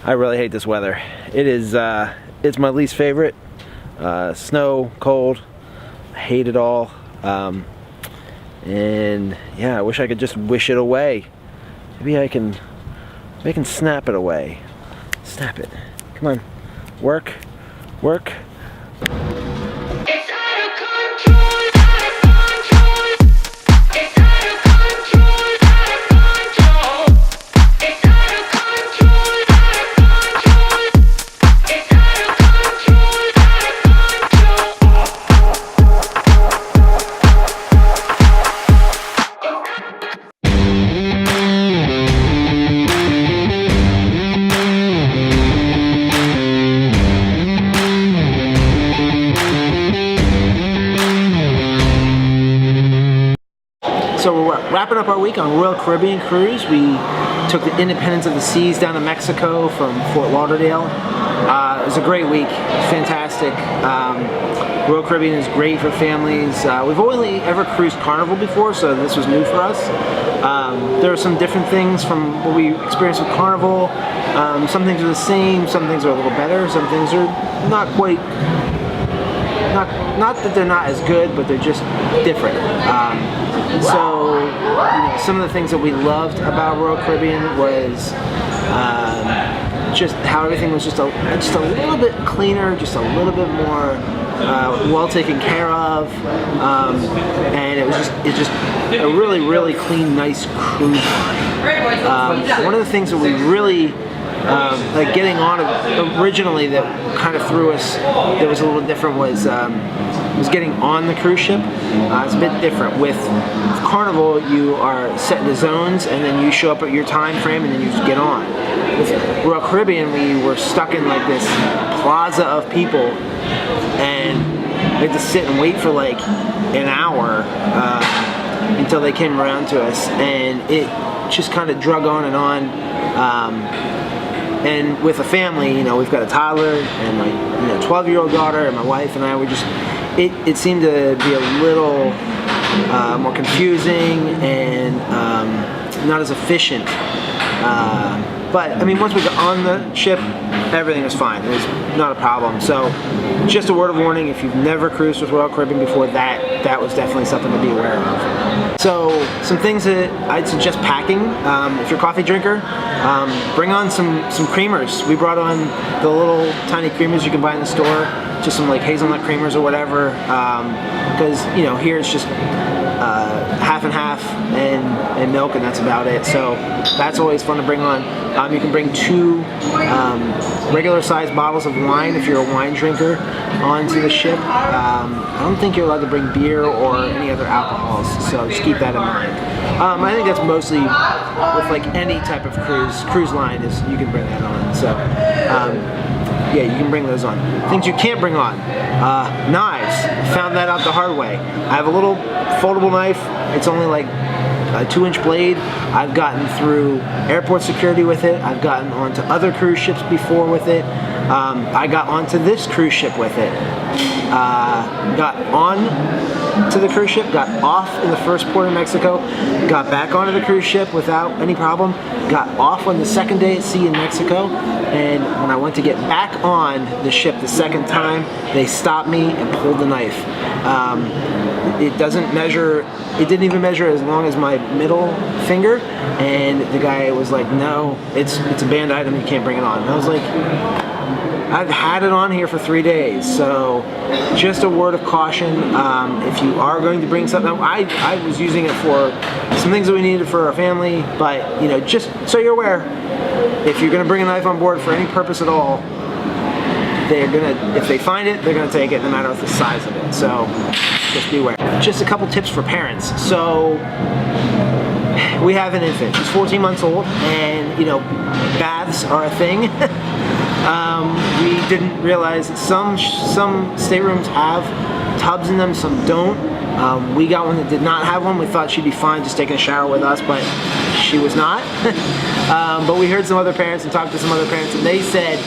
I really hate this weather. It is, it's my least favorite. Snow, cold, I hate it all. And yeah, I wish I could just wish it away. Maybe I can snap it away. Snap it. Come on. Work. Work. So we're wrapping up our week on Royal Caribbean cruise. We took the Independence of the Seas down to Mexico from Fort Lauderdale. It was a great week, fantastic. Royal Caribbean is great for families. We've only ever cruised Carnival before, so this was new for us. There are some different things from what we experienced with Carnival. Some things are the same, some things are a little better, some things are not quite, not that they're not as good, but they're just different. So, you know, some of the things that we loved about Royal Caribbean was just how everything was just a little bit cleaner, just a little bit more well taken care of, and it was just a really clean, nice cruise line. One of the things that we really like getting on originally that kind of threw us, that was a little different, was getting on the cruise ship. It's a bit different. With Carnival, you are set into zones and then you show up at your time frame and then you just get on. With Royal Caribbean, we were stuck in like this plaza of people and we had to sit and wait for like an hour until they came around to us, and it just kind of drug on and on. And with a family, you know, we've got a toddler and my 12-year-old daughter, and my wife and I were just, it seemed to be a little more confusing and not as efficient. But I mean, once we got on the ship, everything was fine. It was not a problem. So just a word of warning, if you've never cruised with Royal Caribbean before, that was definitely something to be aware of. So some things that I'd suggest packing, if you're a coffee drinker, bring on some creamers. We brought on the little tiny creamers you can buy in the store, just some like hazelnut creamers or whatever, because you know, here it's just half and half and milk, and that's about it. So that's always fun to bring on. You can bring 2 regular sized bottles of wine if you're a wine drinker onto the ship. I don't think you're allowed to bring beer or any other alcohols, so just keep that in mind. I think that's mostly with like any type of cruise line, is you can bring that on. So yeah, you can bring those on. Things you can't bring on: knives. Found that out the hard way. I have a little foldable knife. It's only like a 2-inch blade. I've gotten through airport security with it. I've gotten onto other cruise ships before with it. I got onto this cruise ship with it. Got on to the cruise ship, got off in the first port of Mexico, got back onto the cruise ship without any problem, got off on the second day at sea in Mexico, and when I went to get back on the ship the second time, they stopped me and pulled the knife. It doesn't measure, it didn't even measure as long as my middle finger, and the guy was like, no, it's a banned item, you can't bring it on. And I was like, I've had it on here for 3 days, so just a word of caution. If you are going to bring something, I was using it for some things that we needed for our family, but you know, just so you're aware, if you're going to bring a knife on board for any purpose at all, they're gonna, if they find it, they're gonna take it no matter what the size of it. So just beware. Just a couple tips for parents. So we have an infant. She's 14 months old, and you know, baths are a thing. We didn't realize that some staterooms have tubs in them, some don't. We got one that did not have one. We thought she'd be fine just taking a shower with us, but she was not. But we heard some other parents and talked to some other parents, and they said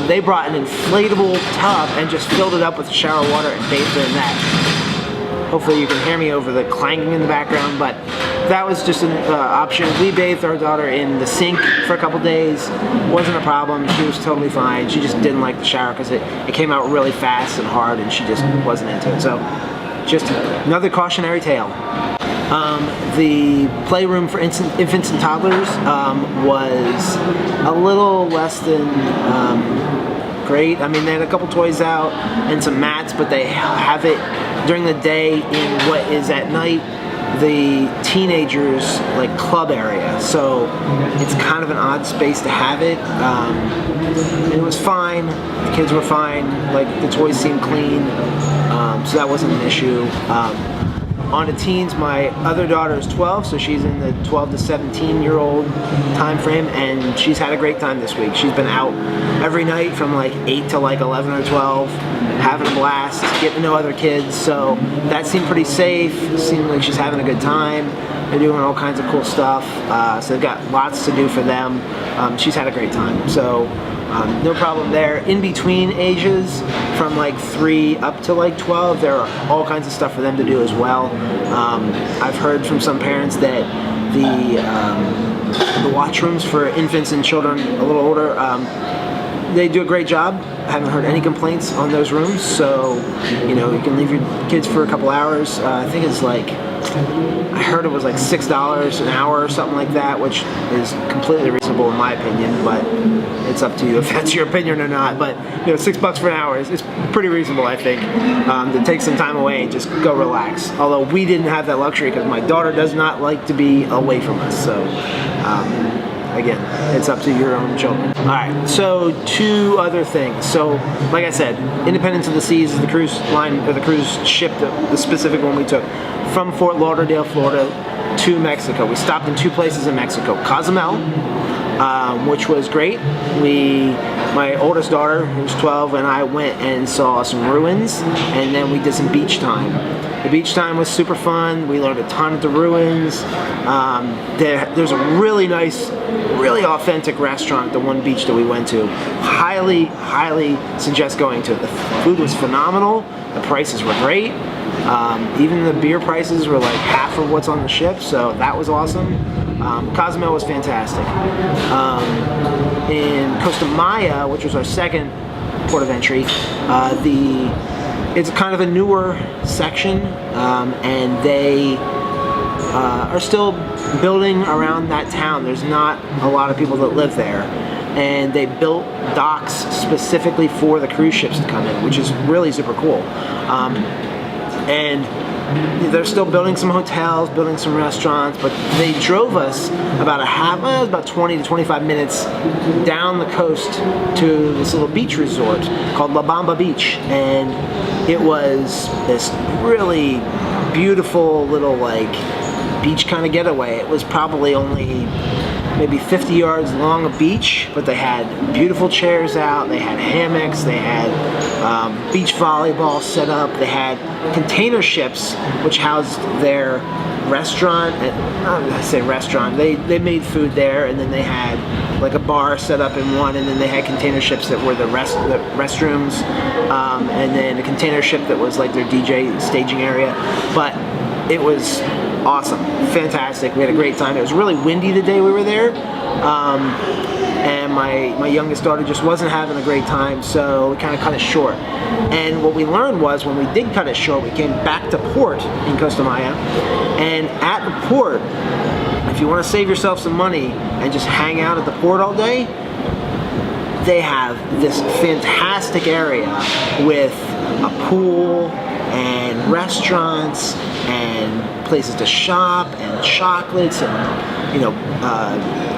they brought an inflatable tub and just filled it up with shower water and bathed her in that. hopefully you can hear me over the clanging in the background, but that was just an option. We bathed our daughter in the sink for a couple days. Wasn't a problem. She was totally fine. She just didn't like the shower because it came out really fast and hard, and she just wasn't into it. So just another cautionary tale. The playroom for infants and toddlers was a little less than great. I mean, they had a couple toys out and some mats, but they have it during the day in what is at night the teenagers like club area. So it's kind of an odd space to have it. It was fine. The kids were fine. Like the toys seemed clean, so that wasn't an issue. On to teens, my other daughter is 12, so she's in the 12 to 17-year-old time frame, and she's had a great time this week. She's been out every night from like 8 to like 11 or 12, having a blast, getting to know other kids, so that seemed pretty safe. Seemed like she's having a good time. They're doing all kinds of cool stuff, so they've got lots to do for them. She's had a great time, so no problem there. In between ages, from like 3 up to like 12, there are all kinds of stuff for them to do as well. I've heard from some parents that the watch rooms for infants and children a little older, they do a great job. I haven't heard any complaints on those rooms, so you know, you can leave your kids for a couple hours. I think it's like, I heard it was like $6 an hour or something like that, which is completely reasonable in my opinion, but it's up to you if that's your opinion or not. But you know, $6 for an hour is pretty reasonable, I think, to take some time away and just go relax. Although we didn't have that luxury because my daughter does not like to be away from us, so again, it's up to your own children. Alright, so 2 other things. So, like I said, Independence of the Seas is the cruise line, or the cruise ship, the specific one we took, from Fort Lauderdale, Florida to Mexico. We stopped in 2 places in Mexico. Cozumel, which was great. My oldest daughter, who was 12, and I went and saw some ruins, and then we did some beach time. The beach time was super fun. We learned a ton at the ruins. There's a really nice, really authentic restaurant, the one beach that we went to. Highly, highly suggest going to it. The food was phenomenal. The prices were great. Even the beer prices were like half of what's on the ship, so that was awesome. Cozumel was fantastic. In Costa Maya, which was our second port of entry, it's kind of a newer section, and they are still building around that town. There's not a lot of people that live there, and they built docks specifically for the cruise ships to come in, which is really super cool. And they're still building some hotels, building some restaurants, but they drove us about 20 to 25 minutes down the coast to this little beach resort called La Bamba Beach, and it was this really beautiful little like beach kind of getaway. It was probably only maybe 50 yards long a beach, but they had beautiful chairs out, they had hammocks, they had beach volleyball set up, they had container ships which housed their restaurant. I say restaurant, they made food there, and then they had like a bar set up in one, and then they had container ships that were the restrooms, and then a container ship that was like their DJ staging area. But it was awesome, fantastic. We had a great time. It was really windy the day we were there, and my youngest daughter just wasn't having a great time, so we kind of cut it short. And what we learned was, when we did cut it short, we came back to port in Costa Maya, and at the port, if you want to save yourself some money and just hang out at the port all day, they have this fantastic area with a pool and restaurants and places to shop and chocolates and, you know,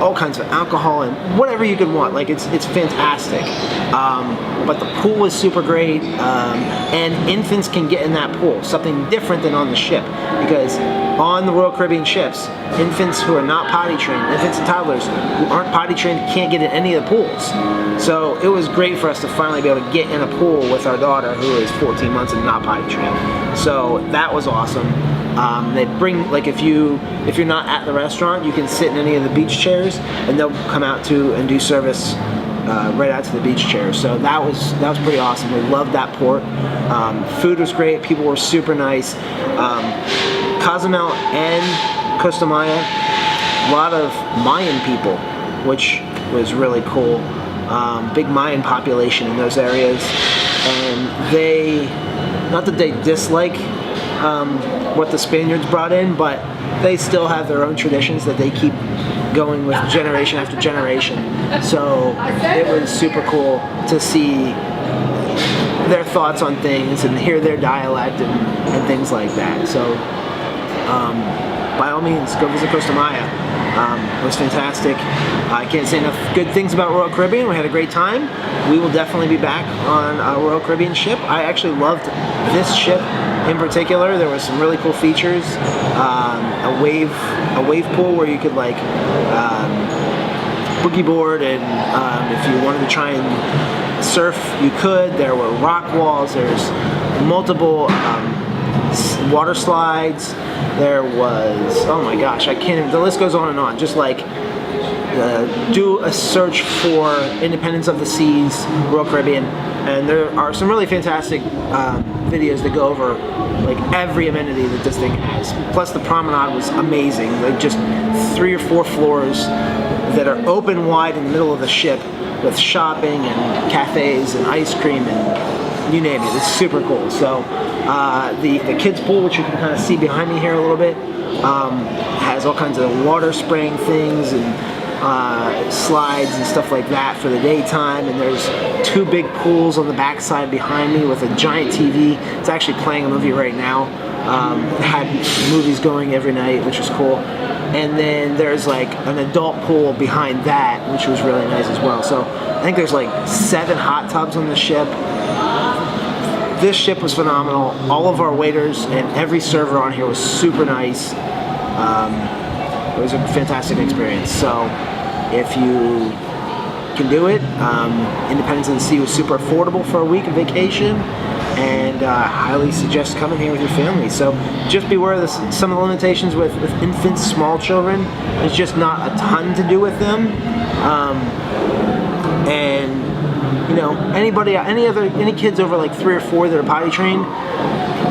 all kinds of alcohol and whatever you could want. Like, it's fantastic. But the pool was super great, and infants can get in that pool, something different than on the ship, because on the Royal Caribbean ships, infants who are not potty trained, infants and toddlers who aren't potty trained, can't get in any of the pools. So it was great for us to finally be able to get in a pool with our daughter, who is 14 months and not potty trained. So that was awesome. They bring, like, if you're not at the restaurant, you can sit in any of the beach chairs, and they'll come out to and do service right out to the beach chair. So that was pretty awesome. We loved that port. Food was great. People were super nice. Cozumel and Costa Maya, a lot of Mayan people, which was really cool. Big Mayan population in those areas, and they, not that they dislike what the Spaniards brought in, but they still have their own traditions that they keep going with generation after generation. So it was super cool to see their thoughts on things and hear their dialect and things like that. So by all means, go visit Costa Maya. It was fantastic. I can't say enough good things about Royal Caribbean. We had a great time. We will definitely be back on a Royal Caribbean ship. I actually loved this ship in particular. There was some really cool features. A wave pool where you could like boogie board, and if you wanted to try and surf, you could. There were rock walls. There's multiple water slides. There was, oh my gosh, I can't even, the list goes on and on. Just like do a search for Independence of the Seas, Royal Caribbean, and there are some really fantastic videos that go over like every amenity that this thing has. Plus the promenade was amazing, like just 3 or 4 floors that are open wide in the middle of the ship with shopping and cafes and ice cream and you name it. It's super cool. So the kids pool, which you can kind of see behind me here a little bit, has all kinds of water spraying things and slides and stuff like that for the daytime. And there's 2 big pools on the backside behind me with a giant TV. It's actually playing a movie right now. It had movies going every night, which was cool. And then there's like an adult pool behind that, which was really nice as well. So I think there's like 7 hot tubs on the ship. This ship was phenomenal. All of our waiters and every server on here was super nice. It was a fantastic experience. So if you can do it, Independence of the Sea was super affordable for a week of vacation, and I highly suggest coming here with your family. So just beware of some of the limitations with infants, small children. There's just not a ton to do with them. And you know, any kids over like 3 or 4 that are potty trained,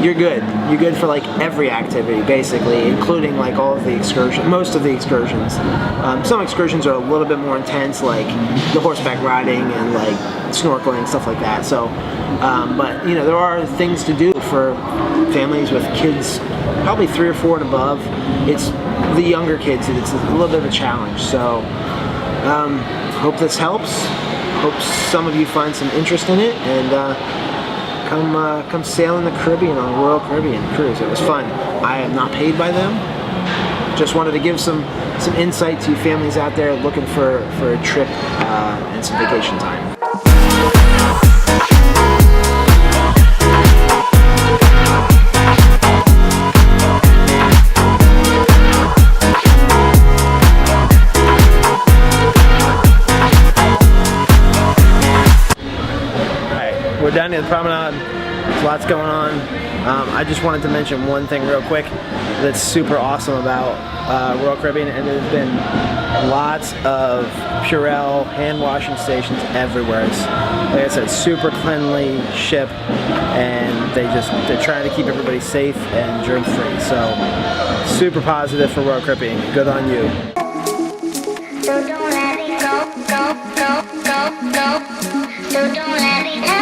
you're good. You're good for like every activity, basically, including like all of the excursions, most of the excursions. Some excursions are a little bit more intense, like the horseback riding and like snorkeling, stuff like that. So, but you know, there are things to do for families with kids, probably 3 or 4 and above. It's the younger kids that it's a little bit of a challenge. So, hope this helps. Hope some of you find some interest in it, and come sail in the Caribbean on a Royal Caribbean cruise. It was fun. I am not paid by them. Just wanted to give some insight to families out there looking for a trip and some vacation time. We're down near the promenade. There's lots going on. I just wanted to mention one thing real quick that's super awesome about Royal Caribbean, and there's been lots of Purell hand washing stations everywhere. It's, like I said, super cleanly ship, and they're trying to keep everybody safe and germ free. So super positive for Royal Caribbean. Good on you. So don't let it go, go, go, go, go. So don't let it go.